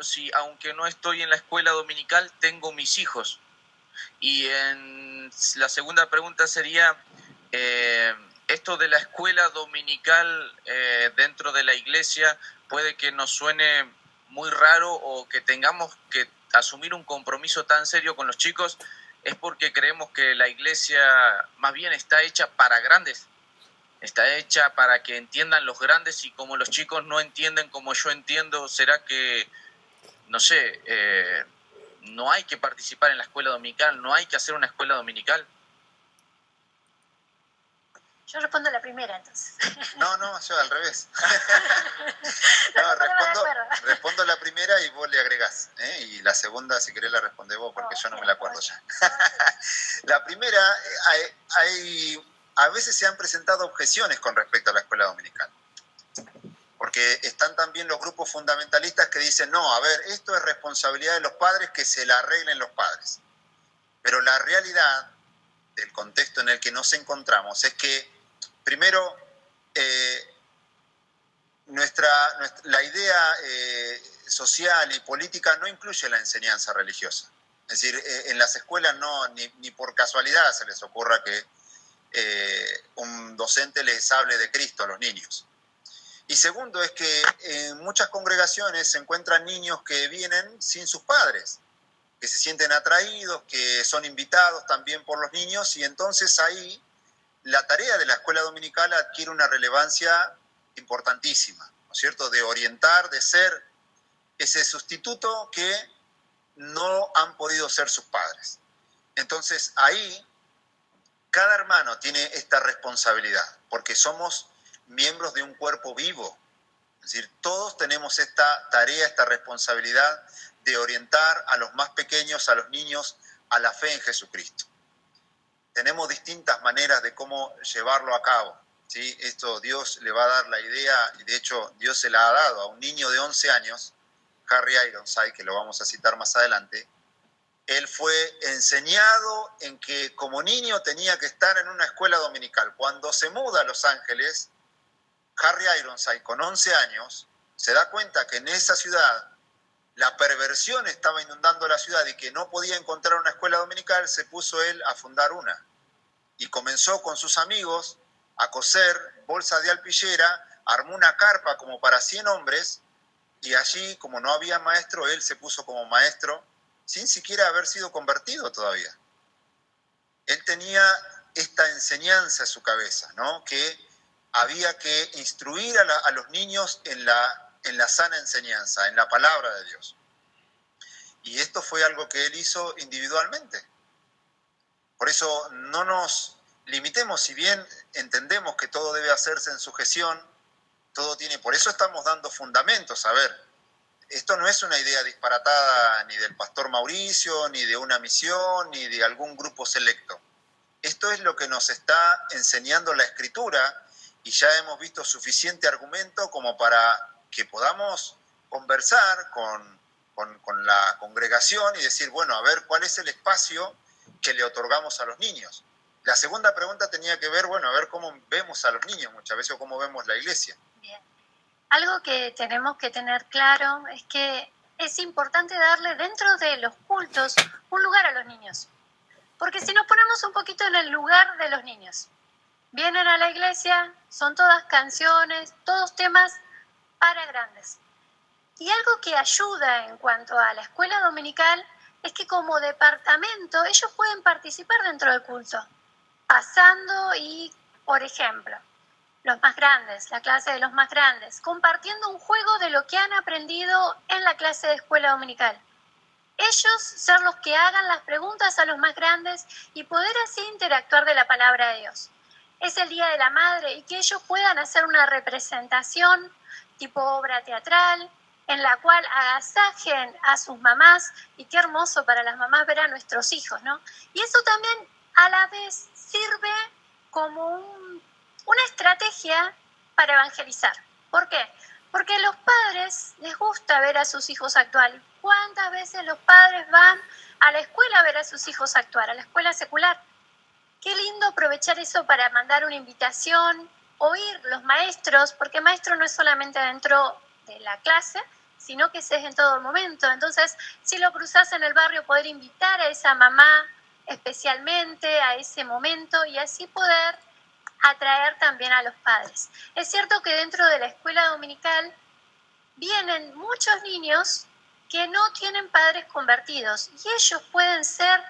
si aunque no estoy en la escuela dominical, tengo mis hijos? Y la segunda pregunta sería, esto de la escuela dominical dentro de la iglesia puede que nos suene muy raro o que tengamos que asumir un compromiso tan serio con los chicos, ¿es porque creemos que la iglesia más bien está hecha para grandes? Está hecha para que entiendan los grandes, y como los chicos no entienden como yo entiendo, ¿será que, no sé, no hay que participar en la escuela dominical, no hay que hacer una escuela dominical? Yo respondo la primera, entonces. No, yo al revés. Respondo la primera y vos le agregás, ¿eh? Y la segunda, si querés, la respondés vos, porque yo no me la acuerdo ya. La primera, a veces se han presentado objeciones con respecto a la escuela dominical. Porque están también los grupos fundamentalistas que dicen, no, a ver, esto es responsabilidad de los padres, que se la arreglen los padres. Pero la realidad del contexto en el que nos encontramos es que, primero, la idea social y política no incluye la enseñanza religiosa. Es decir, en las escuelas ni por casualidad se les ocurra que un docente les hable de Cristo a los niños. Y segundo es que en muchas congregaciones se encuentran niños que vienen sin sus padres, que se sienten atraídos, que son invitados también por los niños, y entonces ahí la tarea de la escuela dominical adquiere una relevancia importantísima, ¿no es cierto?, de orientar, de ser ese sustituto que no han podido ser sus padres. Entonces ahí cada hermano tiene esta responsabilidad, porque somos miembros de un cuerpo vivo. Es decir, todos tenemos esta tarea, esta responsabilidad de orientar a los más pequeños, a los niños, a la fe en Jesucristo. Tenemos distintas maneras de cómo llevarlo a cabo, ¿sí? Esto Dios le va a dar la idea, y de hecho Dios se la ha dado a un niño de 11 años, Harry Ironside, que lo vamos a citar más adelante. Él fue enseñado en que como niño tenía que estar en una escuela dominical. Cuando se muda a Los Ángeles, Harry Ironside, con 11 años, se da cuenta que en esa ciudad la perversión estaba inundando la ciudad y que no podía encontrar una escuela dominical. Se puso él a fundar una. Y comenzó con sus amigos a coser bolsas de alpillera, armó una carpa como para 100 hombres, y allí, como no había maestro, él se puso como maestro, sin siquiera haber sido convertido todavía. Él tenía esta enseñanza en su cabeza, ¿no?, que había que instruir a los niños en la sana enseñanza, en la palabra de Dios. Y esto fue algo que él hizo individualmente. Por eso no nos limitemos, si bien entendemos que todo debe hacerse en sujeción, por eso estamos dando fundamentos. A ver, esto no es una idea disparatada ni del pastor Mauricio, ni de una misión, ni de algún grupo selecto. Esto es lo que nos está enseñando la Escritura, y ya hemos visto suficiente argumento como para que podamos conversar con la congregación y decir, bueno, a ver, ¿cuál es el espacio que le otorgamos a los niños? La segunda pregunta tenía que ver, bueno, a ver cómo vemos a los niños muchas veces, o cómo vemos la iglesia. Bien. Algo que tenemos que tener claro es que es importante darle dentro de los cultos un lugar a los niños. Porque si nos ponemos un poquito en el lugar de los niños, vienen a la iglesia, son todas canciones, todos temas para grandes. Y algo que ayuda en cuanto a la escuela dominical es que como departamento ellos pueden participar dentro del culto, pasando y, por ejemplo, los más grandes, la clase de los más grandes, compartiendo un juego de lo que han aprendido en la clase de escuela dominical. Ellos ser los que hagan las preguntas a los más grandes y poder así interactuar de la palabra de Dios. Es el Día de la Madre y que ellos puedan hacer una representación tipo obra teatral en la cual agasajen a sus mamás, y qué hermoso para las mamás ver a nuestros hijos, ¿no? Y eso también a la vez sirve como una estrategia para evangelizar. ¿Por qué? Porque a los padres les gusta ver a sus hijos actuar. ¿Cuántas veces los padres van a la escuela a ver a sus hijos actuar, a la escuela secular? Qué lindo aprovechar eso para mandar una invitación, oír los maestros, porque maestro no es solamente dentro de la clase, sino que es en todo momento. Entonces, si lo cruzás en el barrio, poder invitar a esa mamá especialmente a ese momento y así poder atraer también a los padres. Es cierto que dentro de la escuela dominical vienen muchos niños que no tienen padres convertidos y ellos pueden ser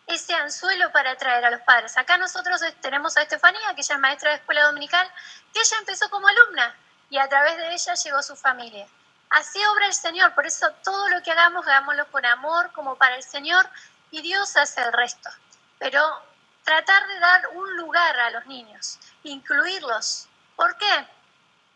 ese anzuelo para atraer a los padres. Acá nosotros tenemos a Estefanía, que ella es maestra de escuela dominical, que ella empezó como alumna y a través de ella llegó su familia. Así obra el Señor, por eso todo lo que hagamos, hagámoslo con amor, como para el Señor, y Dios hace el resto. Pero tratar de dar un lugar a los niños, incluirlos. ¿Por qué?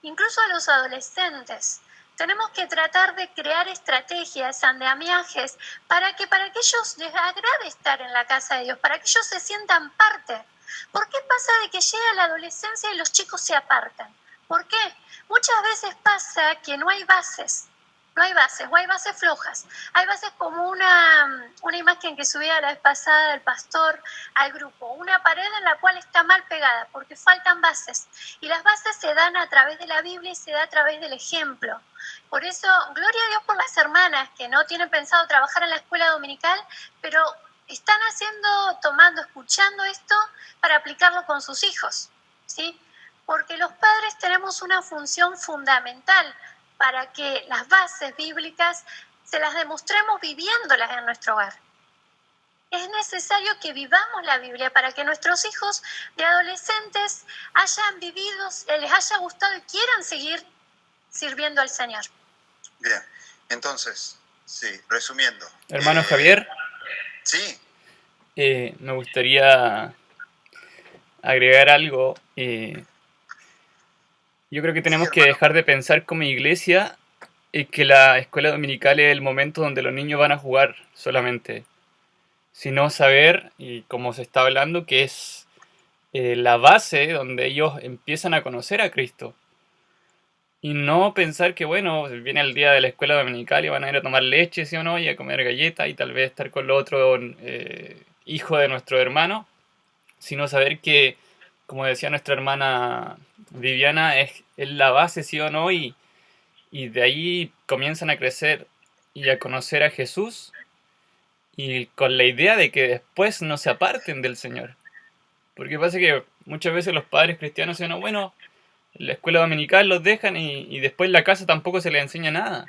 Incluso a los adolescentes. Tenemos que tratar de crear estrategias, andamiajes, para que ellos les agrade estar en la casa de Dios, para que ellos se sientan parte. ¿Por qué pasa de que llega la adolescencia y los chicos se apartan? ¿Por qué? Muchas veces pasa que no hay bases. No hay bases, o hay bases flojas. Hay bases como una imagen que subía la vez pasada el pastor al grupo, una pared en la cual está mal pegada, porque faltan bases. Y las bases se dan a través de la Biblia y se da a través del ejemplo. Por eso, gloria a Dios por las hermanas que no tienen pensado trabajar en la escuela dominical, pero están escuchando esto para aplicarlo con sus hijos, ¿sí? Porque los padres tenemos una función fundamental para que las bases bíblicas se las demostremos viviéndolas en nuestro hogar. Es necesario que vivamos la Biblia para que nuestros hijos de adolescentes hayan vivido, les haya gustado y quieran seguir sirviendo al Señor. Bien, entonces, sí, resumiendo. Hermano Javier, Sí, me gustaría agregar algo. Yo creo que tenemos que dejar de pensar como iglesia que la escuela dominical es el momento donde los niños van a jugar solamente, sino saber, y como se está hablando, que es la base donde ellos empiezan a conocer a Cristo. Y no pensar que, bueno, viene el día de la escuela dominical y van a ir a tomar leche, ¿sí o no? Y a comer galletas y tal vez estar con los otros hijos de nuestro hermano, sino saber que, como decía nuestra hermana Viviana, es la base, ¿sí o no? Y de ahí comienzan a crecer y a conocer a Jesús y con la idea de que después no se aparten del Señor. Porque pasa que muchas veces los padres cristianos dicen, no, bueno, en la escuela dominical los dejan y después en la casa tampoco se les enseña nada.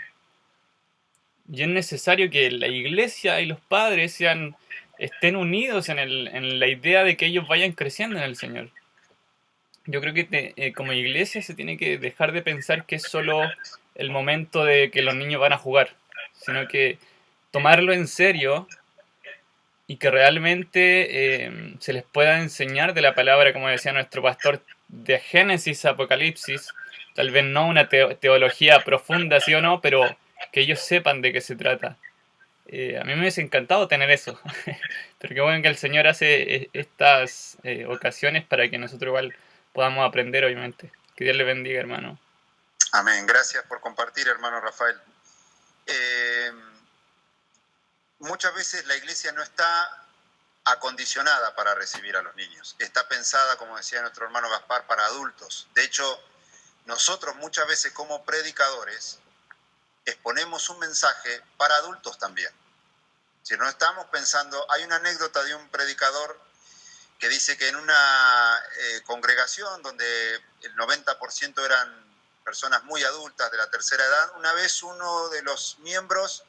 Y es necesario que la iglesia y los padres estén unidos en la idea de que ellos vayan creciendo en el Señor. Yo creo que como iglesia se tiene que dejar de pensar que es solo el momento de que los niños van a jugar, sino que tomarlo en serio y que realmente se les pueda enseñar de la palabra, como decía nuestro pastor, de Génesis a Apocalipsis, tal vez no una teología profunda, sí o no, pero que ellos sepan de qué se trata. A mí me hubiese encantado tener eso, pero qué bueno que el Señor hace estas ocasiones para que nosotros igual podamos aprender, obviamente. Que Dios le bendiga, hermano. amén. Gracias por compartir, hermano Rafael. Muchas veces la iglesia no está acondicionada para recibir a los niños. Está pensada, como decía nuestro hermano Gaspar, para adultos. De hecho, nosotros muchas veces como predicadores exponemos un mensaje para adultos también. Si no estamos pensando, hay una anécdota de un predicador que dice que en una congregación donde el 90% eran personas muy adultas de la tercera edad, una vez uno de los miembros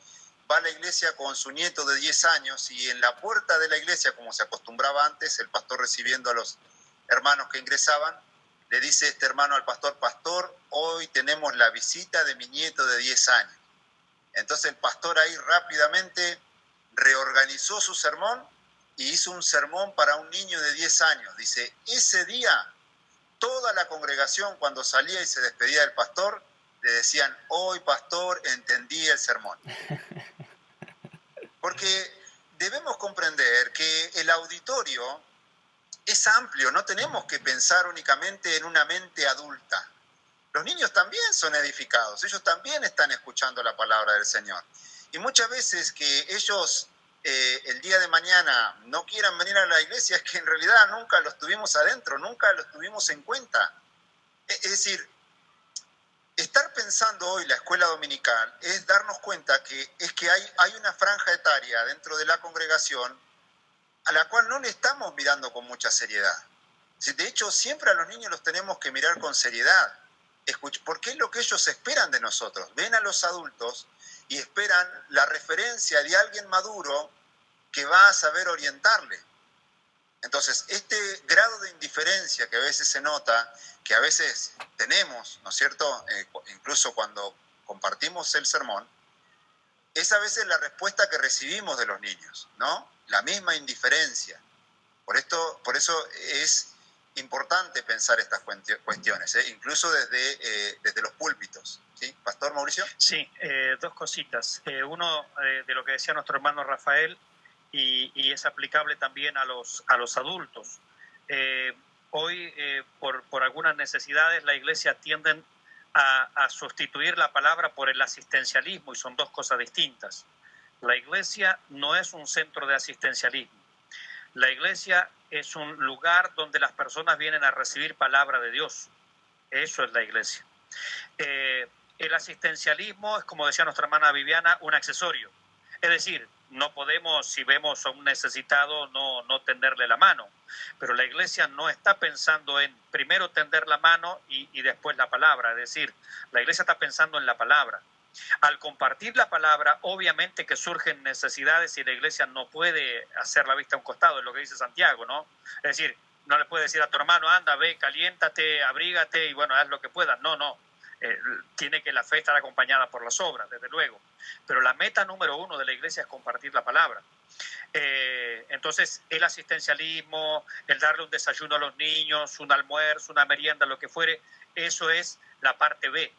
va a la iglesia con su nieto de 10 años y en la puerta de la iglesia, como se acostumbraba antes, el pastor recibiendo a los hermanos que ingresaban, le dice este hermano al pastor, pastor, hoy tenemos la visita de mi nieto de 10 años. Entonces el pastor ahí rápidamente reorganizó su sermón y hizo un sermón para un niño de 10 años. Dice, ese día toda la congregación cuando salía y se despedía del pastor, le decían, hoy pastor entendí el sermón. Porque debemos comprender que el auditorio es amplio, no tenemos que pensar únicamente en una mente adulta. Los niños también son edificados, ellos también están escuchando la palabra del Señor. Y muchas veces que ellos el día de mañana no quieran venir a la iglesia es que en realidad nunca los tuvimos adentro, nunca los tuvimos en cuenta. Es decir, estar pensando hoy la escuela dominical es darnos cuenta que hay una franja etaria dentro de la congregación a la cual no le estamos mirando con mucha seriedad. De hecho, siempre a los niños los tenemos que mirar con seriedad, porque es lo que ellos esperan de nosotros. Ven a los adultos y esperan la referencia de alguien maduro que va a saber orientarle. Entonces, este grado de indiferencia que a veces se nota, que a veces tenemos, ¿no es cierto?, incluso cuando compartimos el sermón, es a veces la respuesta que recibimos de los niños, ¿no? La misma indiferencia. Por eso es importante pensar estas cuestiones, incluso desde los púlpitos. ¿Sí? Pastor Mauricio. Sí, dos cositas. Uno, de lo que decía nuestro hermano Rafael, y es aplicable también a los adultos. Hoy, por algunas necesidades, la iglesia tiende a sustituir la palabra por el asistencialismo, y son dos cosas distintas. La iglesia no es un centro de asistencialismo. La iglesia es un lugar donde las personas vienen a recibir palabra de Dios. Eso es la iglesia. El asistencialismo es, como decía nuestra hermana Viviana, un accesorio. Es decir, no podemos, si vemos a un necesitado, no tenderle la mano. Pero la iglesia no está pensando en primero tender la mano y después la palabra. Es decir, la iglesia está pensando en la palabra. Al compartir la palabra, obviamente que surgen necesidades y la iglesia no puede hacer la vista a un costado, es lo que dice Santiago, ¿no? Es decir, no le puede decir a tu hermano, anda, ve, caliéntate, abrígate y bueno, haz lo que puedas. No. Tiene que la fe estar acompañada por las obras, desde luego. Pero la meta número uno de la iglesia es compartir la palabra. Entonces, el asistencialismo, el darle un desayuno a los niños, un almuerzo, una merienda, lo que fuere, eso es la parte B.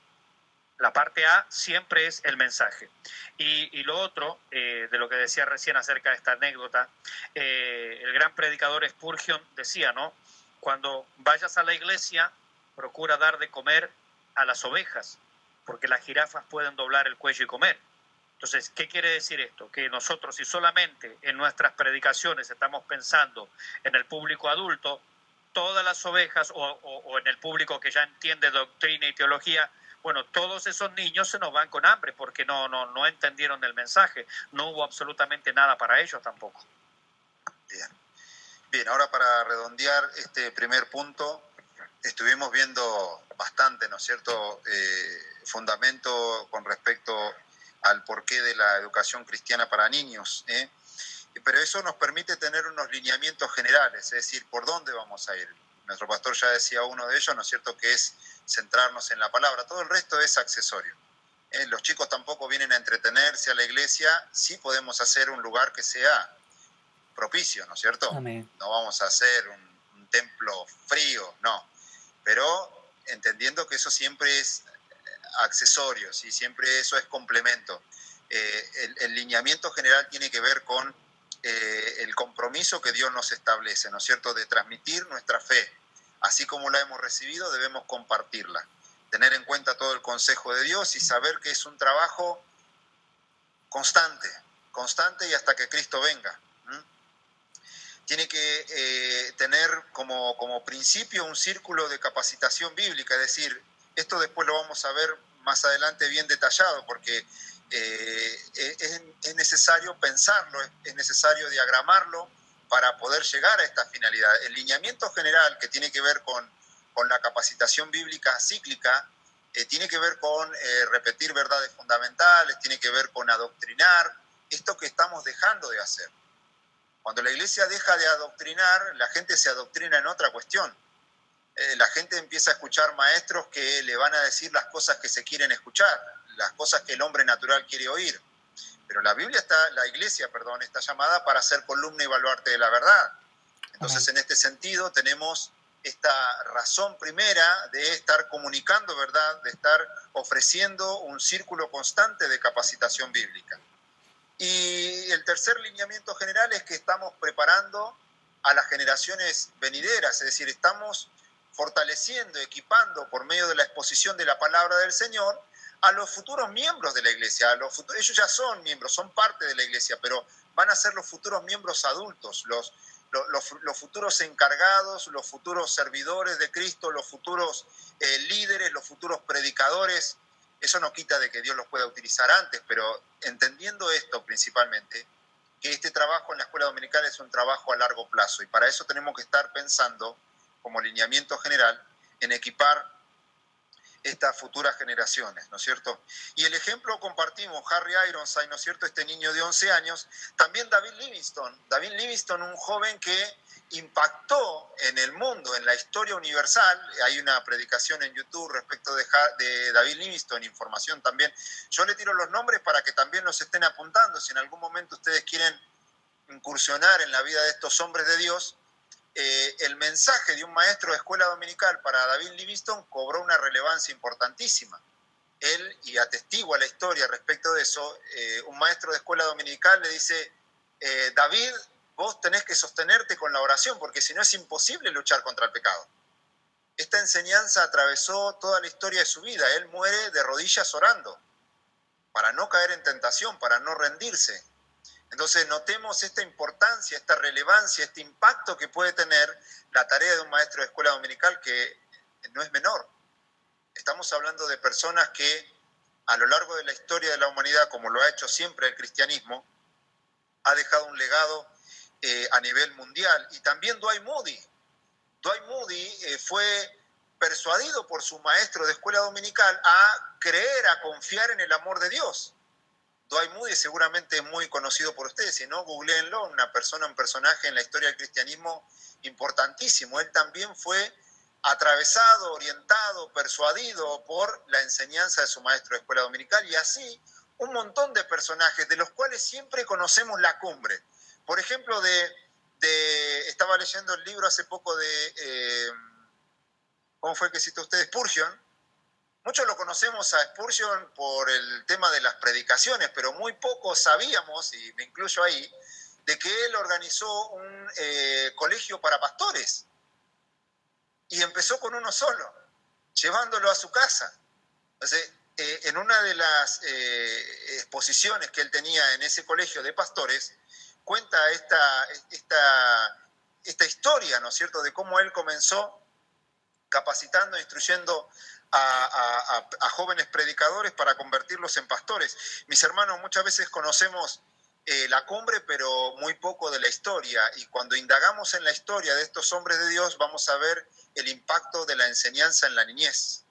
La parte A siempre es el mensaje. Y lo otro, de lo que decía recién acerca de esta anécdota, el gran predicador Spurgeon decía, ¿no? Cuando vayas a la iglesia, procura dar de comer a las ovejas, porque las jirafas pueden doblar el cuello y comer. Entonces, ¿qué quiere decir esto? Que nosotros, si solamente en nuestras predicaciones estamos pensando en el público adulto, todas las ovejas, o en el público que ya entiende doctrina y teología, bueno, todos esos niños se nos van con hambre porque no entendieron el mensaje. No hubo absolutamente nada para ellos tampoco. Bien, ahora para redondear este primer punto, estuvimos viendo bastante, ¿no es cierto?, fundamento con respecto al porqué de la educación cristiana para niños, pero eso nos permite tener unos lineamientos generales, es decir, por dónde vamos a ir. Nuestro pastor ya decía uno de ellos, ¿no es cierto?, que es centrarnos en la palabra. Todo el resto es accesorio. Los chicos tampoco vienen a entretenerse a la iglesia. Sí podemos hacer un lugar que sea propicio, ¿no es cierto? Amén. No vamos a hacer un templo frío, no. Pero entendiendo que eso siempre es accesorio, ¿sí? Siempre eso es complemento. El lineamiento general tiene que ver con el compromiso que Dios nos establece, ¿no es cierto?, de transmitir nuestra fe. Así como la hemos recibido, debemos compartirla. Tener en cuenta todo el consejo de Dios y saber que es un trabajo constante y hasta que Cristo venga. Tiene que tener como principio un círculo de capacitación bíblica, es decir, esto después lo vamos a ver más adelante bien detallado, porque es necesario pensarlo, es necesario diagramarlo para poder llegar a esta finalidad. El lineamiento general que tiene que ver con la capacitación bíblica cíclica, tiene que ver con repetir verdades fundamentales, tiene que ver con adoctrinar, esto que estamos dejando de hacer. Cuando la iglesia deja de adoctrinar, la gente se adoctrina en otra cuestión. La gente empieza a escuchar maestros que le van a decir las cosas que se quieren escuchar, las cosas que el hombre natural quiere oír. Pero la iglesia está llamada para ser columna y baluarte de la verdad. Entonces, en este sentido, tenemos esta razón primera de estar comunicando verdad, de estar ofreciendo un círculo constante de capacitación bíblica. Y el tercer lineamiento general es que estamos preparando a las generaciones venideras, es decir, estamos fortaleciendo, equipando por medio de la exposición de la palabra del Señor a los futuros miembros de la iglesia. Ellos ya son miembros, son parte de la iglesia, pero van a ser los futuros miembros adultos, los futuros encargados, los futuros servidores de Cristo, los futuros líderes, los futuros predicadores. Eso no quita de que Dios los pueda utilizar antes, pero entendiendo esto principalmente, que este trabajo en la escuela dominical es un trabajo a largo plazo, y para eso tenemos que estar pensando, como lineamiento general, en equipar estas futuras generaciones, ¿no es cierto? Y el ejemplo compartimos, Harry Ironside, ¿no es cierto?, este niño de 11 años, también David Livingstone, un joven que impactó en el mundo, en la historia universal. Hay una predicación en YouTube respecto de David Livingstone, información también. Yo le tiro los nombres para que también los estén apuntando, si en algún momento ustedes quieren incursionar en la vida de estos hombres de Dios. El mensaje de un maestro de escuela dominical para David Livingstone cobró una relevancia importantísima. Él, y atestigua la historia respecto de eso, un maestro de escuela dominical le dice, David, vos tenés que sostenerte con la oración, porque si no es imposible luchar contra el pecado. Esta enseñanza atravesó toda la historia de su vida. Él muere de rodillas orando, para no caer en tentación, para no rendirse. Entonces notemos esta importancia, esta relevancia, este impacto que puede tener la tarea de un maestro de escuela dominical, que no es menor. Estamos hablando de personas que a lo largo de la historia de la humanidad, como lo ha hecho siempre el cristianismo, ha dejado un legado a nivel mundial. Y también Dwight Moody. Dwight Moody fue persuadido por su maestro de escuela dominical a creer, a confiar en el amor de Dios. Dwight Moody seguramente es muy conocido por ustedes, si no, googleenlo, un personaje en la historia del cristianismo importantísimo. Él también fue atravesado, orientado, persuadido por la enseñanza de su maestro de escuela dominical, y así un montón de personajes de los cuales siempre conocemos la cumbre. Por ejemplo, estaba leyendo el libro hace poco de, ¿cómo fue que citó usted? Spurgeon. Muchos lo conocemos a Spurgeon por el tema de las predicaciones, pero muy pocos sabíamos, y me incluyo ahí, de que él organizó un colegio para pastores. Y empezó con uno solo, llevándolo a su casa. Entonces, en una de las exposiciones que él tenía en ese colegio de pastores, cuenta esta historia, ¿no es cierto?, de cómo él comenzó capacitando, instruyendo a jóvenes predicadores para convertirlos en pastores. Mis hermanos, muchas veces conocemos la cumbre, pero muy poco de la historia, y cuando indagamos en la historia de estos hombres de Dios, vamos a ver el impacto de la enseñanza en la niñez,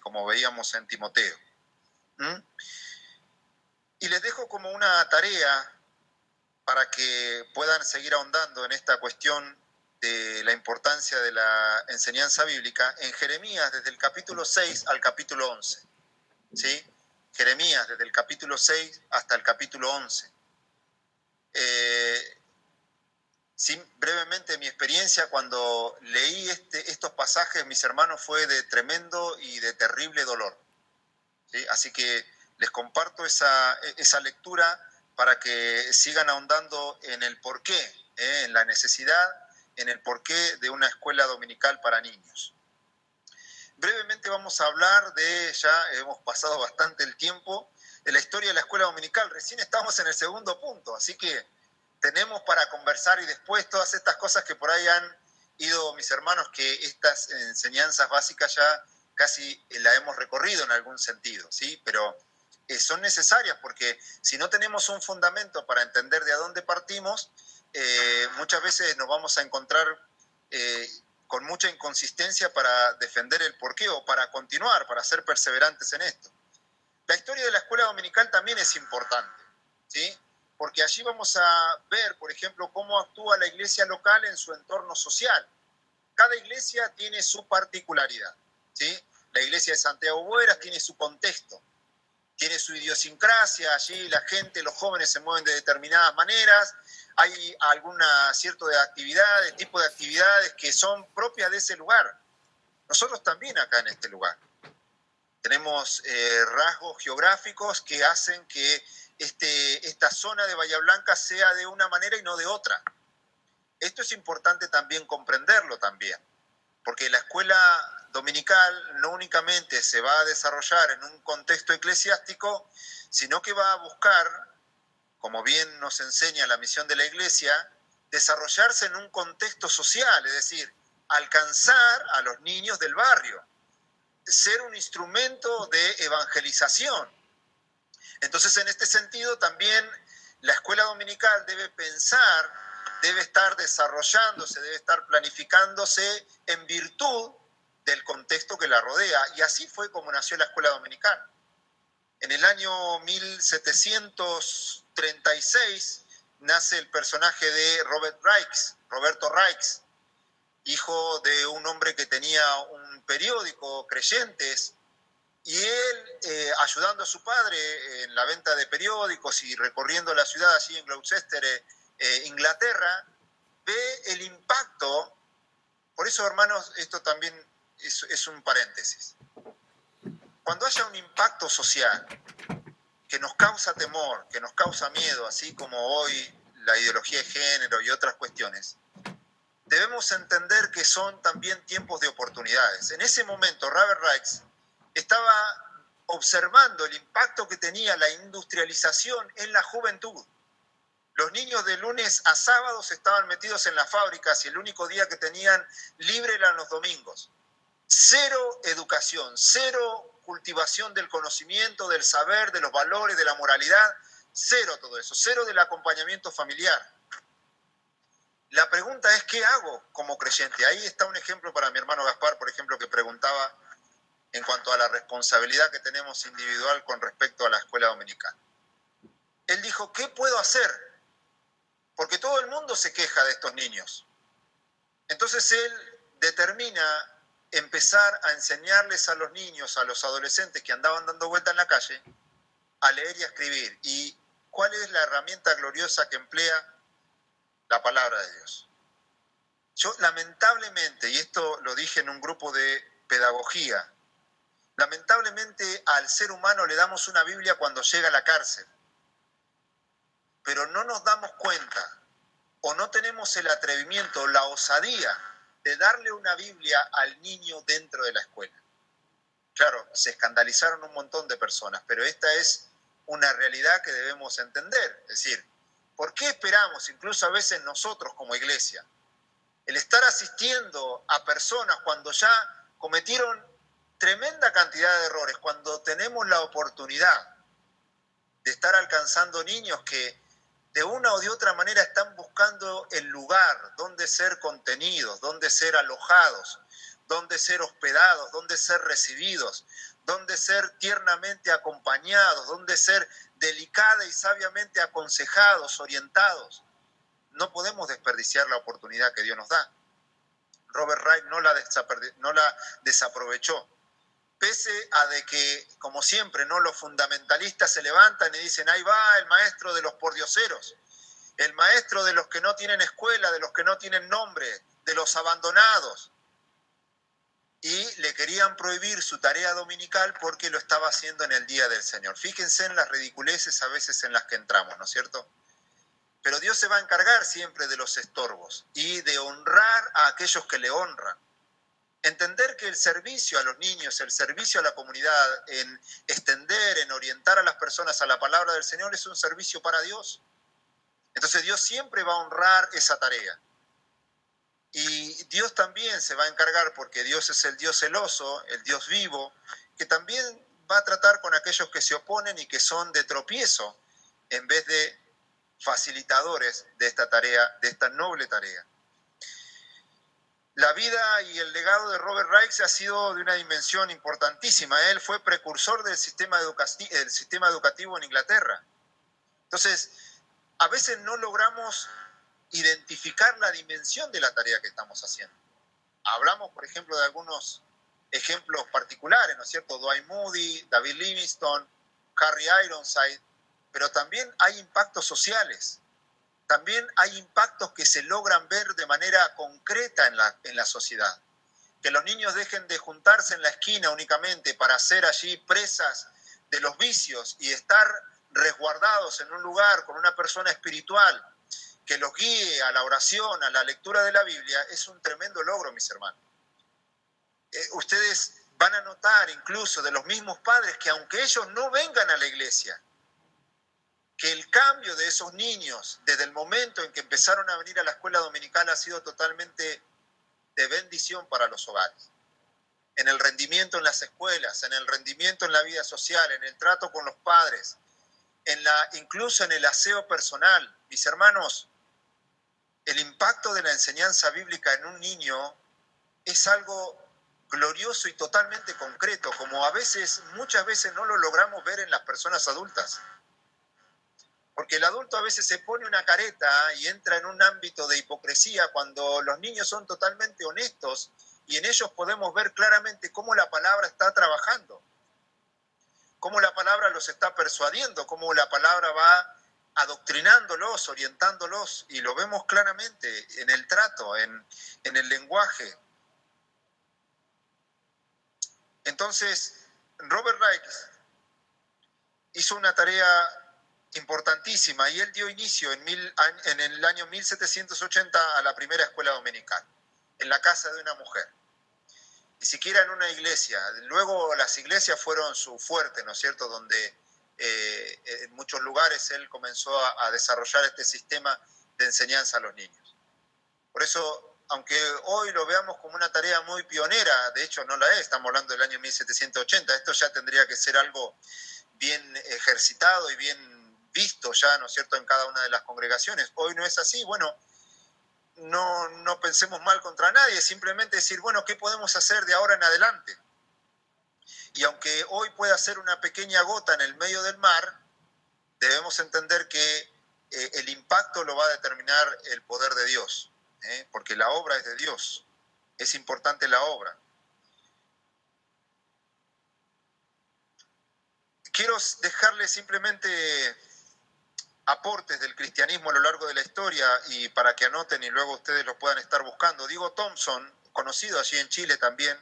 como veíamos en Timoteo. Y les dejo como una tarea para que puedan seguir ahondando en esta cuestión de la importancia de la enseñanza bíblica, en Jeremías, desde el capítulo 6 al capítulo 11. ¿Sí? Jeremías, desde el capítulo 6 hasta el capítulo 11. Brevemente, mi experiencia cuando leí estos pasajes, mis hermanos, fue de tremendo y de terrible dolor. ¿Sí? Así que les comparto esa lectura para que sigan ahondando en el porqué, en la necesidad, en el porqué de una escuela dominical para niños. Brevemente vamos a hablar ya hemos pasado bastante el tiempo, de la historia de la escuela dominical. Recién estamos en el segundo punto, así que tenemos para conversar, y después todas estas cosas que por ahí han ido mis hermanos, que estas enseñanzas básicas ya casi la hemos recorrido en algún sentido, ¿sí? Pero son necesarias, porque si no tenemos un fundamento para entender de a dónde partimos, muchas veces nos vamos a encontrar con mucha inconsistencia para defender el porqué, o para continuar, para ser perseverantes en esto. La historia de la escuela dominical también es importante, ¿sí? Porque allí vamos a ver, por ejemplo, cómo actúa la iglesia local en su entorno social. Cada iglesia tiene su particularidad, ¿sí? La iglesia de Santiago Boeras tiene su contexto, tiene su idiosincrasia. Allí la gente, los jóvenes se mueven de determinadas maneras, hay cierto tipo de actividades que son propias de ese lugar. Nosotros también acá en este lugar tenemos rasgos geográficos que hacen que esta zona de Bahía Blanca sea de una manera y no de otra. Esto es importante también comprenderlo también, porque la escuela dominical no únicamente se va a desarrollar en un contexto eclesiástico, sino que va a buscar, como bien nos enseña la misión de la iglesia, desarrollarse en un contexto social, es decir, alcanzar a los niños del barrio, ser un instrumento de evangelización. Entonces, en este sentido, también la escuela dominical debe pensar, debe estar desarrollándose, debe estar planificándose en virtud del contexto que la rodea. Y así fue como nació la escuela dominical. En el año 1736 nace el personaje de Roberto Rijks, hijo de un hombre que tenía un periódico, Creyentes, y él, ayudando a su padre en la venta de periódicos y recorriendo la ciudad allí en Gloucester, Inglaterra, ve el impacto. Por eso, hermanos, esto también es un paréntesis. Cuando haya un impacto social que nos causa temor, que nos causa miedo, así como hoy la ideología de género y otras cuestiones, debemos entender que son también tiempos de oportunidades. En ese momento, Robert Rijks estaba observando el impacto que tenía la industrialización en la juventud. Los niños de lunes a sábados estaban metidos en las fábricas y el único día que tenían libre eran los domingos. Cero educación, cero cultivación del conocimiento, del saber, de los valores, de la moralidad, cero todo eso, cero del acompañamiento familiar. La pregunta es, ¿qué hago como creyente? Ahí está un ejemplo para mi hermano Gaspar, por ejemplo, que preguntaba en cuanto a la responsabilidad que tenemos individual con respecto a la escuela dominical. Él dijo, ¿qué puedo hacer? Porque todo el mundo se queja de estos niños. Entonces él determina empezar a enseñarles a los niños, a los adolescentes que andaban dando vuelta en la calle, a leer y a escribir. ¿Y cuál es la herramienta gloriosa que emplea? La palabra de Dios. Yo lamentablemente, y esto lo dije en un grupo de pedagogía, lamentablemente al ser humano le damos una Biblia cuando llega a la cárcel, pero no nos damos cuenta o no tenemos el atrevimiento, la osadía de darle una Biblia al niño dentro de la escuela. Claro, se escandalizaron un montón de personas, pero esta es una realidad que debemos entender. Es decir, ¿por qué esperamos, incluso a veces nosotros como iglesia, el estar asistiendo a personas cuando ya cometieron tremenda cantidad de errores, cuando tenemos la oportunidad de estar alcanzando niños que de una o de otra manera están buscando el lugar donde ser contenidos, donde ser alojados, donde ser hospedados, donde ser recibidos, donde ser tiernamente acompañados, donde ser delicada y sabiamente aconsejados, orientados? No podemos desperdiciar la oportunidad que Dios nos da. Robert Rijks no la desaprovechó. Pese a de que, como siempre, ¿no?, los fundamentalistas se levantan y dicen, ahí va el maestro de los pordioseros, el maestro de los que no tienen escuela, de los que no tienen nombre, de los abandonados. Y le querían prohibir su tarea dominical porque lo estaba haciendo en el día del Señor. Fíjense en las ridiculeces a veces en las que entramos, ¿no es cierto? Pero Dios se va a encargar siempre de los estorbos y de honrar a aquellos que le honran. Entender que el servicio a los niños, el servicio a la comunidad, en extender, en orientar a las personas a la palabra del Señor es un servicio para Dios. Entonces Dios siempre va a honrar esa tarea. Y Dios también se va a encargar, porque Dios es el Dios celoso, el Dios vivo, que también va a tratar con aquellos que se oponen y que son de tropiezo, en vez de facilitadores de esta tarea, de esta noble tarea. La vida y el legado de Robert Rijks ha sido de una dimensión importantísima. Él fue precursor del sistema educativo en Inglaterra. Entonces, a veces no logramos identificar la dimensión de la tarea que estamos haciendo. Hablamos, por ejemplo, de algunos ejemplos particulares, ¿no es cierto? Dwight Moody, David Livingstone, Harry Ironside, pero también hay impactos sociales. También hay impactos que se logran ver de manera concreta en la sociedad. Que los niños dejen de juntarse en la esquina únicamente para ser allí presas de los vicios y estar resguardados en un lugar con una persona espiritual que los guíe a la oración, a la lectura de la Biblia, es un tremendo logro, mis hermanos. Ustedes van a notar incluso de los mismos padres que aunque ellos no vengan a la iglesia, que el cambio de esos niños desde el momento en que empezaron a venir a la escuela dominical ha sido totalmente de bendición para los hogares. En el rendimiento en las escuelas, en el rendimiento en la vida social, en el trato con los padres, incluso en el aseo personal. Mis hermanos, el impacto de la enseñanza bíblica en un niño es algo glorioso y totalmente concreto, como muchas veces no lo logramos ver en las personas adultas. Porque el adulto a veces se pone una careta y entra en un ámbito de hipocresía cuando los niños son totalmente honestos y en ellos podemos ver claramente cómo la palabra está trabajando, cómo la palabra los está persuadiendo, cómo la palabra va adoctrinándolos, orientándolos, y lo vemos claramente en el trato, en el lenguaje. Entonces, Robert Reich hizo una tarea importantísima y él dio inicio en el año 1780 a la primera escuela dominical, en la casa de una mujer, ni siquiera en una iglesia. Luego las iglesias fueron su fuerte, ¿no es cierto?, donde en muchos lugares él comenzó a desarrollar este sistema de enseñanza a los niños. Por eso, aunque hoy lo veamos como una tarea muy pionera, de hecho no la es, estamos hablando del año 1780, esto ya tendría que ser algo bien ejercitado y bien visto ya, ¿no es cierto?, en cada una de las congregaciones. Hoy no es así. Bueno, no pensemos mal contra nadie, simplemente decir, bueno, ¿qué podemos hacer de ahora en adelante? Y aunque hoy pueda ser una pequeña gota en el medio del mar, debemos entender que el impacto lo va a determinar el poder de Dios, porque la obra es de Dios. Es importante la obra. Quiero dejarles simplemente aportes del cristianismo a lo largo de la historia y para que anoten y luego ustedes lo puedan estar buscando. Diego Thompson, conocido allí en Chile también,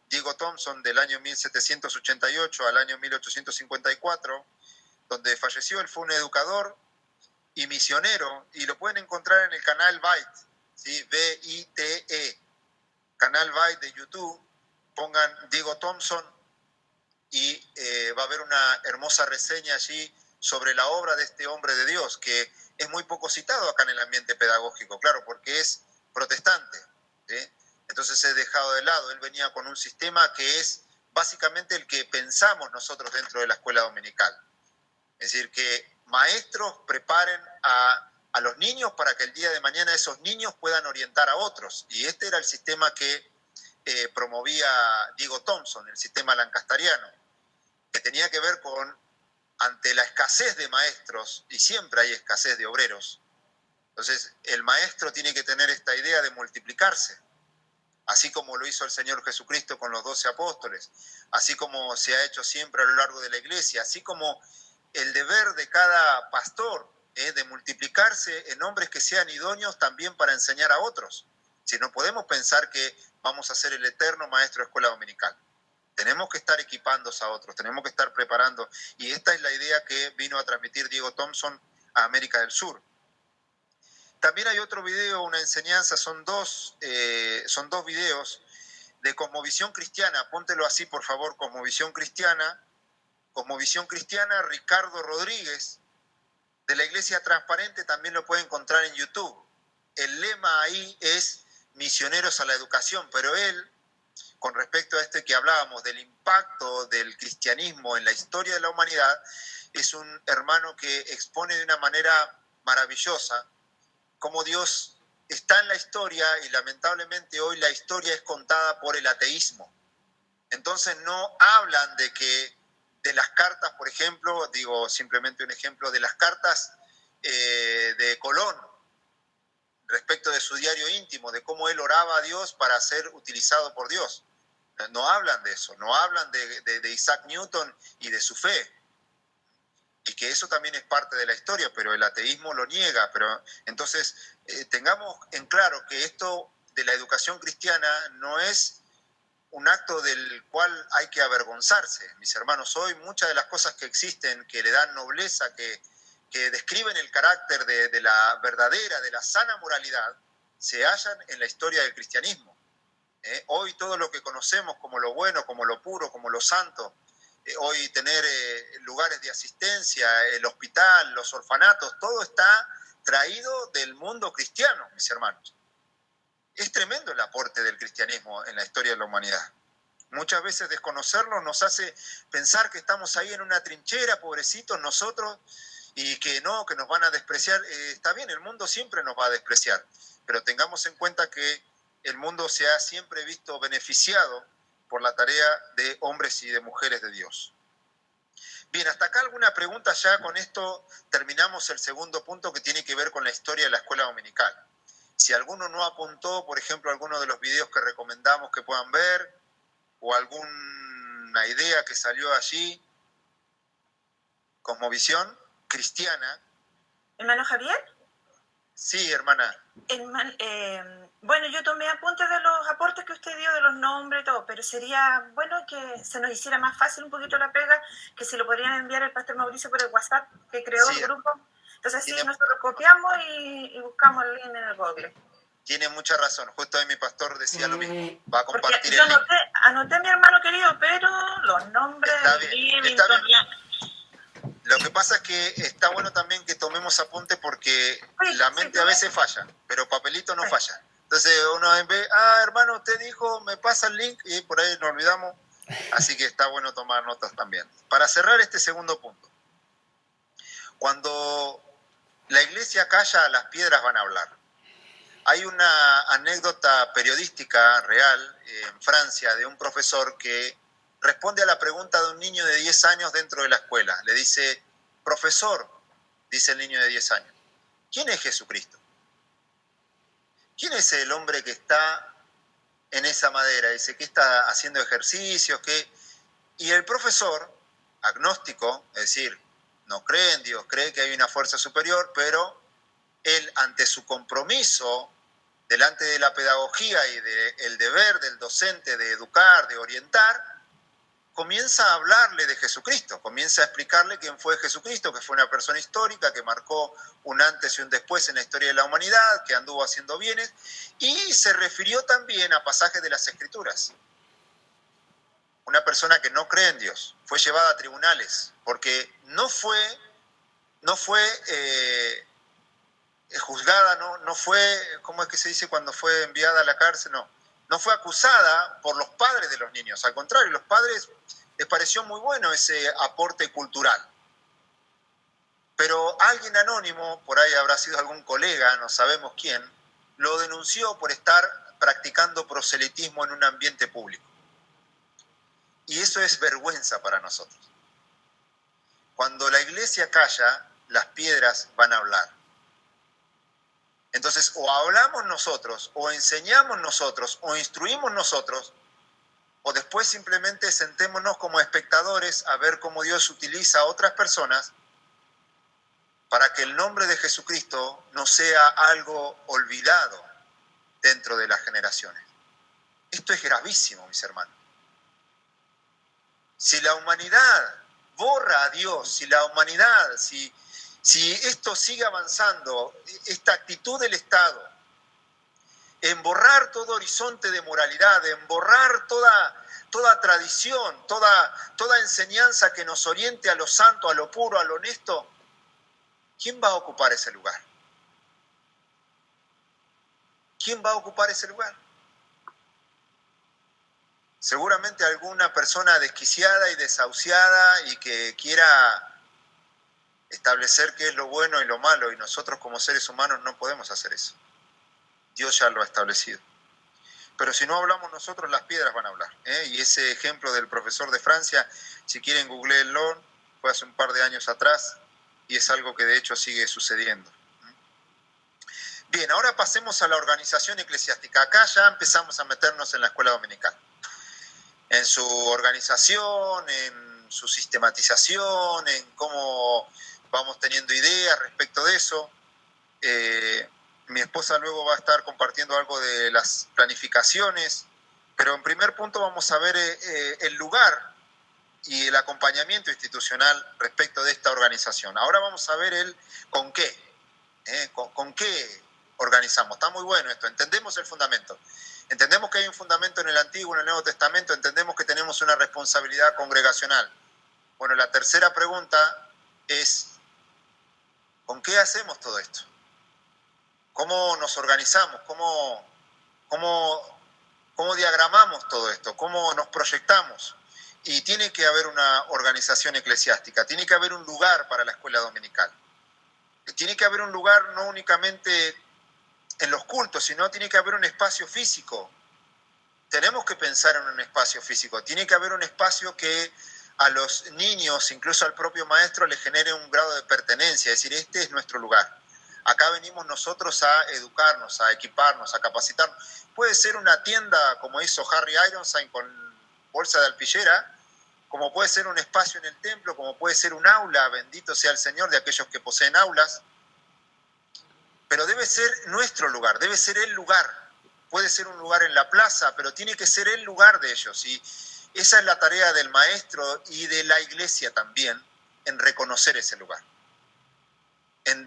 Diego Thompson, del año 1788 al año 1854, donde falleció. Él fue un educador y misionero, y lo pueden encontrar en el canal Byte, ¿sí? B-I-T-E, canal Byte de YouTube. Pongan Diego Thompson y va a haber una hermosa reseña allí sobre la obra de este hombre de Dios, que es muy poco citado acá en el ambiente pedagógico, claro, porque es protestante, ¿sí? Entonces es dejado de lado. Él venía con un sistema que es básicamente el que pensamos nosotros dentro de la escuela dominical. Es decir, que maestros preparen a los niños para que el día de mañana esos niños puedan orientar a otros. Y este era el sistema que promovía Diego Thompson, el sistema lancastariano, que tenía que ver con, ante la escasez de maestros, y siempre hay escasez de obreros, entonces el maestro tiene que tener esta idea de multiplicarse, así como lo hizo el Señor Jesucristo con los 12 apóstoles, así como se ha hecho siempre a lo largo de la iglesia, así como el deber de cada pastor de multiplicarse en hombres que sean idóneos también para enseñar a otros. Si no podemos pensar que vamos a ser el eterno maestro de escuela dominical. Tenemos que estar equipándose a otros, tenemos que estar preparando. Y esta es la idea que vino a transmitir Diego Thompson a América del Sur. También hay otro video, una enseñanza, son dos videos de Cosmovisión Cristiana. Póntelo así, por favor, Cosmovisión Cristiana. Cosmovisión Cristiana, Ricardo Rodríguez, de la Iglesia Transparente, también lo puede encontrar en YouTube. El lema ahí es Misioneros a la Educación, pero él, con respecto a este que hablábamos del impacto del cristianismo en la historia de la humanidad, es un hermano que expone de una manera maravillosa cómo Dios está en la historia, y lamentablemente hoy la historia es contada por el ateísmo. Entonces no hablan de las cartas, por ejemplo, digo simplemente un ejemplo, de las cartas de Colón, respecto de su diario íntimo, de cómo él oraba a Dios para ser utilizado por Dios. No hablan de eso, no hablan de Isaac Newton y de su fe, y que eso también es parte de la historia, pero el ateísmo lo niega. Pero entonces tengamos en claro que esto de la educación cristiana no es un acto del cual hay que avergonzarse, mis hermanos. Hoy muchas de las cosas que existen, que le dan nobleza, que describen el carácter de la verdadera, de la sana moralidad, se hallan en la historia del cristianismo. Hoy todo lo que conocemos como lo bueno, como lo puro, como lo santo, hoy tener lugares de asistencia, el hospital, los orfanatos, todo está traído del mundo cristiano, mis hermanos. Es tremendo el aporte del cristianismo en la historia de la humanidad. Muchas veces desconocerlo nos hace pensar que estamos ahí en una trinchera, pobrecitos nosotros, y que no, que nos van a despreciar. Está bien, el mundo siempre nos va a despreciar, pero tengamos en cuenta que el mundo se ha siempre visto beneficiado por la tarea de hombres y de mujeres de Dios. Bien, hasta acá alguna pregunta. Ya con esto terminamos el segundo punto, que tiene que ver con la historia de la escuela dominical. Si alguno no apuntó, por ejemplo, alguno de los videos que recomendamos que puedan ver, o alguna idea que salió allí, cosmovisión cristiana. Hermano Javier. Sí, hermana. Bueno, yo tomé apuntes de los aportes que usted dio, de los nombres y todo, pero sería bueno que se nos hiciera más fácil un poquito la pega, que se lo podrían enviar el pastor Mauricio por el WhatsApp que creó el grupo. Entonces así nosotros copiamos y buscamos el link en el Google. Tiene mucha razón, justo ahí mi pastor decía lo mismo. Va a compartir porque yo el link. Anoté mi hermano querido, pero los nombres está bien. Lo que pasa es que está bueno también que tomemos apunte, porque la mente a veces falla, pero papelito no falla. Entonces uno ve, hermano, usted dijo, me pasa el link, y por ahí nos olvidamos. Así que está bueno tomar notas también. Para cerrar este segundo punto, cuando la iglesia calla, las piedras van a hablar. Hay una anécdota periodística real en Francia de un profesor que responde a la pregunta de un niño de 10 años dentro de la escuela. Le dice: profesor, dice el niño de 10 años, ¿quién es Jesucristo? ¿Quién es el hombre que está en esa madera? Dice, ¿qué está haciendo ejercicios? ¿Qué? Y el profesor, agnóstico, es decir, no cree en Dios, cree que hay una fuerza superior, pero él, ante su compromiso, delante de la pedagogía y del deber del docente de educar, de orientar, comienza a hablarle de Jesucristo, comienza a explicarle quién fue Jesucristo, que fue una persona histórica, que marcó un antes y un después en la historia de la humanidad, que anduvo haciendo bienes, y se refirió también a pasajes de las Escrituras. Una persona que no cree en Dios fue llevada a tribunales, porque no fue juzgada, no fue, ¿cómo es que se dice cuando fue enviada a la cárcel? No fue acusada por los padres de los niños. Al contrario, los padres les pareció muy bueno ese aporte cultural. Pero alguien anónimo, por ahí habrá sido algún colega, no sabemos quién, lo denunció por estar practicando proselitismo en un ambiente público. Y eso es vergüenza para nosotros. Cuando la iglesia calla, las piedras van a hablar. Entonces, o hablamos nosotros, o enseñamos nosotros, o instruimos nosotros, o después simplemente sentémonos como espectadores a ver cómo Dios utiliza a otras personas para que el nombre de Jesucristo no sea algo olvidado dentro de las generaciones. Esto es gravísimo, mis hermanos. Si la humanidad borra a Dios, si la humanidad, si esto sigue avanzando, esta actitud del Estado, en borrar todo horizonte de moralidad, en borrar toda tradición, toda enseñanza que nos oriente a lo santo, a lo puro, a lo honesto, ¿quién va a ocupar ese lugar? ¿Quién va a ocupar ese lugar? Seguramente alguna persona desquiciada y desahuciada y que quiera establecer qué es lo bueno y lo malo, y nosotros como seres humanos no podemos hacer eso. Dios ya lo ha establecido. Pero si no hablamos nosotros, las piedras van a hablar. Y ese ejemplo del profesor de Francia, si quieren googleenlo, fue hace un par de años atrás, y es algo que de hecho sigue sucediendo. Bien, ahora pasemos a la organización eclesiástica. Acá ya empezamos a meternos en la escuela dominical. En su organización, en su sistematización, en cómo vamos teniendo ideas respecto de eso. Mi esposa luego va a estar compartiendo algo de las planificaciones, pero en primer punto vamos a ver el lugar y el acompañamiento institucional respecto de esta organización. Ahora vamos a ver el con qué, con qué organizamos. Está muy bueno esto, entendemos el fundamento. Entendemos que hay un fundamento en el Antiguo y en el Nuevo Testamento, entendemos que tenemos una responsabilidad congregacional, Bueno, la tercera pregunta es, ¿con qué hacemos todo esto? ¿Cómo nos organizamos? ¿Cómo diagramamos todo esto? ¿Cómo nos proyectamos? Y tiene que haber una organización eclesiástica, tiene que haber un lugar para la escuela dominical. Tiene que haber un lugar no únicamente en los cultos, sino tiene que haber un espacio físico. Tenemos que pensar en un espacio físico, tiene que haber un espacio que a los niños, incluso al propio maestro, le genere un grado de pertenencia, es decir, este es nuestro lugar. Acá venimos nosotros a educarnos, a equiparnos, a capacitarnos. Puede ser una tienda como hizo Harry Ironside con bolsa de alpillera, como puede ser un espacio en el templo, como puede ser un aula, bendito sea el Señor de aquellos que poseen aulas, pero debe ser nuestro lugar, debe ser el lugar. Puede ser un lugar en la plaza, pero tiene que ser el lugar de ellos. Y esa es la tarea del maestro y de la iglesia también, en reconocer ese lugar, en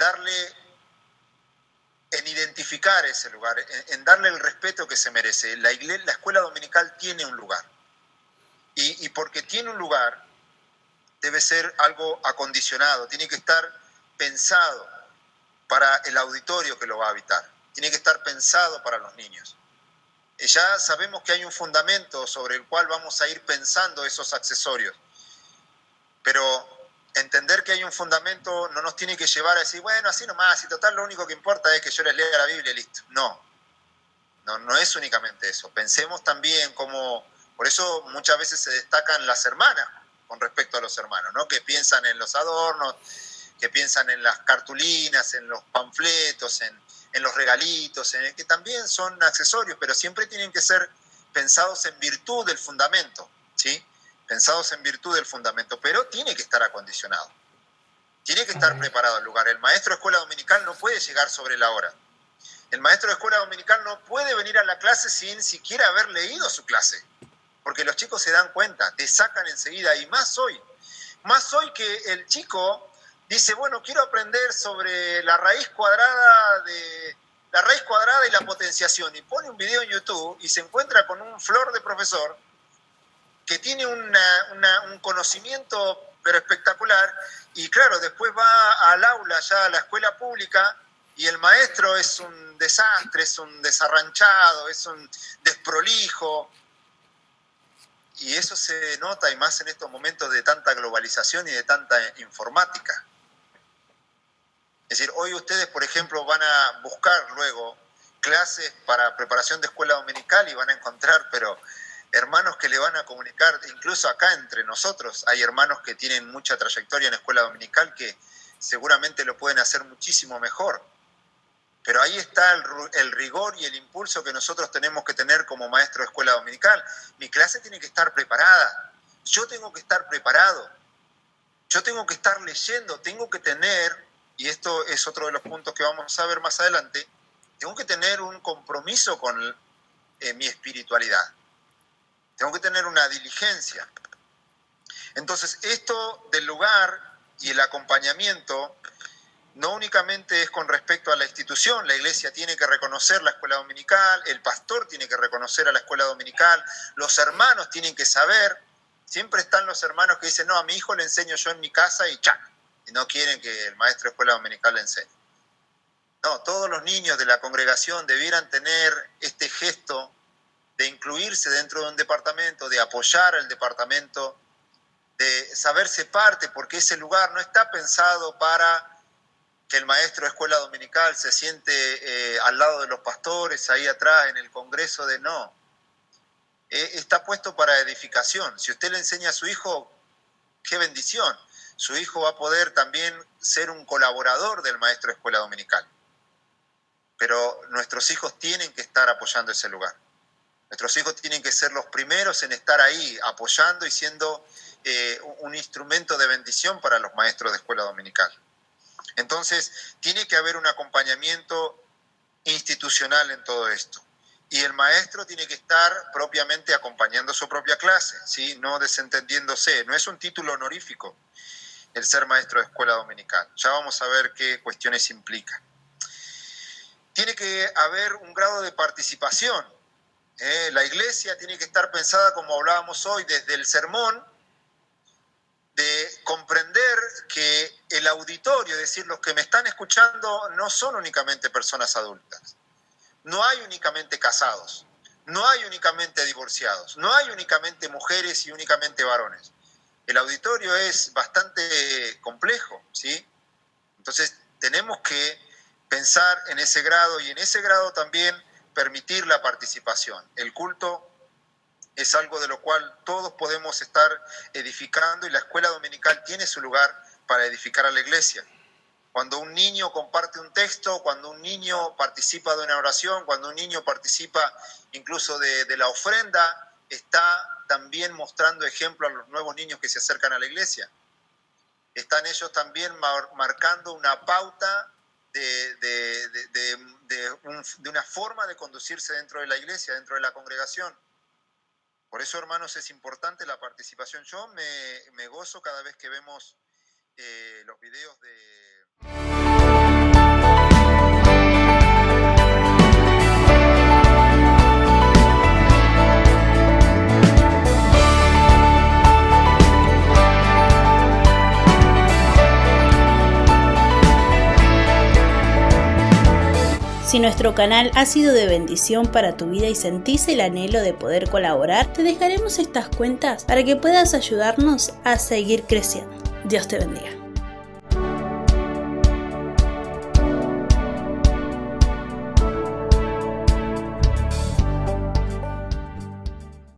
identificar ese lugar, en darle el respeto que se merece. La escuela dominical tiene un lugar. Y porque tiene un lugar, debe ser algo acondicionado, tiene que estar pensado para el auditorio que lo va a habitar, tiene que estar pensado para los niños. Ya sabemos que hay un fundamento sobre el cual vamos a ir pensando esos accesorios, pero entender que hay un fundamento no nos tiene que llevar a decir, bueno, así nomás, y total lo único que importa es que yo les lea la Biblia y listo. No es únicamente eso. Pensemos también cómo, por eso muchas veces se destacan las hermanas con respecto a los hermanos, ¿no? Que piensan en los adornos, que piensan en las cartulinas, en los panfletos, en los regalitos, que también son accesorios, pero siempre tienen que ser pensados en virtud del fundamento, ¿sí? Pensados en virtud del fundamento, pero tiene que estar acondicionado. Tiene que estar preparado el lugar. El maestro de escuela dominical no puede llegar sobre la hora. El maestro de escuela dominical no puede venir a la clase sin siquiera haber leído su clase, porque los chicos se dan cuenta, te sacan enseguida, y más hoy que el chico dice, bueno, quiero aprender sobre la raíz cuadrada y la potenciación, y pone un video en YouTube y se encuentra con un flor de profesor que tiene un conocimiento pero espectacular, y claro, después va al aula, ya a la escuela pública, y el maestro es un desastre, es un desarranchado, es un desprolijo, y eso se nota, y más en estos momentos de tanta globalización y de tanta informática. Es decir, hoy ustedes, por ejemplo, van a buscar luego clases para preparación de escuela dominical y van a encontrar, pero hermanos que le van a comunicar, incluso acá entre nosotros, hay hermanos que tienen mucha trayectoria en escuela dominical que seguramente lo pueden hacer muchísimo mejor. Pero ahí está el rigor y el impulso que nosotros tenemos que tener como maestro de escuela dominical. Mi clase tiene que estar preparada. Yo tengo que estar preparado. Yo tengo que estar leyendo. Tengo que tener, y esto es otro de los puntos que vamos a ver más adelante, tengo que tener un compromiso con mi espiritualidad. Tengo que tener una diligencia. Entonces, esto del lugar y el acompañamiento no únicamente es con respecto a la institución, la iglesia tiene que reconocer la escuela dominical, el pastor tiene que reconocer a la escuela dominical, los hermanos tienen que saber. Siempre están los hermanos que dicen, no, a mi hijo le enseño yo en mi casa y ¡chac! Y no quieren que el maestro de escuela dominical le enseñe. No, todos los niños de la congregación debieran tener este gesto de incluirse dentro de un departamento, de apoyar al departamento, de saberse parte, porque ese lugar no está pensado para que el maestro de escuela dominical se siente al lado de los pastores, ahí atrás en el congreso de no. Está puesto para edificación. Si usted le enseña a su hijo, qué bendición. Su hijo va a poder también ser un colaborador del maestro de escuela dominical. Pero nuestros hijos tienen que estar apoyando ese lugar. Nuestros hijos tienen que ser los primeros en estar ahí, apoyando y siendo un instrumento de bendición para los maestros de escuela dominical. Entonces, tiene que haber un acompañamiento institucional en todo esto. Y el maestro tiene que estar propiamente acompañando su propia clase, ¿sí? No desentendiéndose. No es un título honorífico el ser maestro de escuela dominical. Ya vamos a ver qué cuestiones implica. Tiene que haber un grado de participación. La iglesia tiene que estar pensada, como hablábamos hoy, desde el sermón, de comprender que el auditorio, es decir, los que me están escuchando, no son únicamente personas adultas. No hay únicamente casados, no hay únicamente divorciados, no hay únicamente mujeres y únicamente varones. El auditorio es bastante complejo, ¿sí? Entonces tenemos que pensar en ese grado y en ese grado también permitir la participación. El culto es algo de lo cual todos podemos estar edificando y la escuela dominical tiene su lugar para edificar a la iglesia. Cuando un niño comparte un texto, cuando un niño participa de una oración, cuando un niño participa incluso de la ofrenda, está también mostrando ejemplo a los nuevos niños que se acercan a la iglesia. Están ellos también marcando una pauta de una forma de conducirse dentro de la iglesia, dentro de la congregación. Por eso, hermanos, es importante la participación. Yo me gozo cada vez que vemos los videos de... Si nuestro canal ha sido de bendición para tu vida y sentís el anhelo de poder colaborar, te dejaremos estas cuentas para que puedas ayudarnos a seguir creciendo. Dios te bendiga.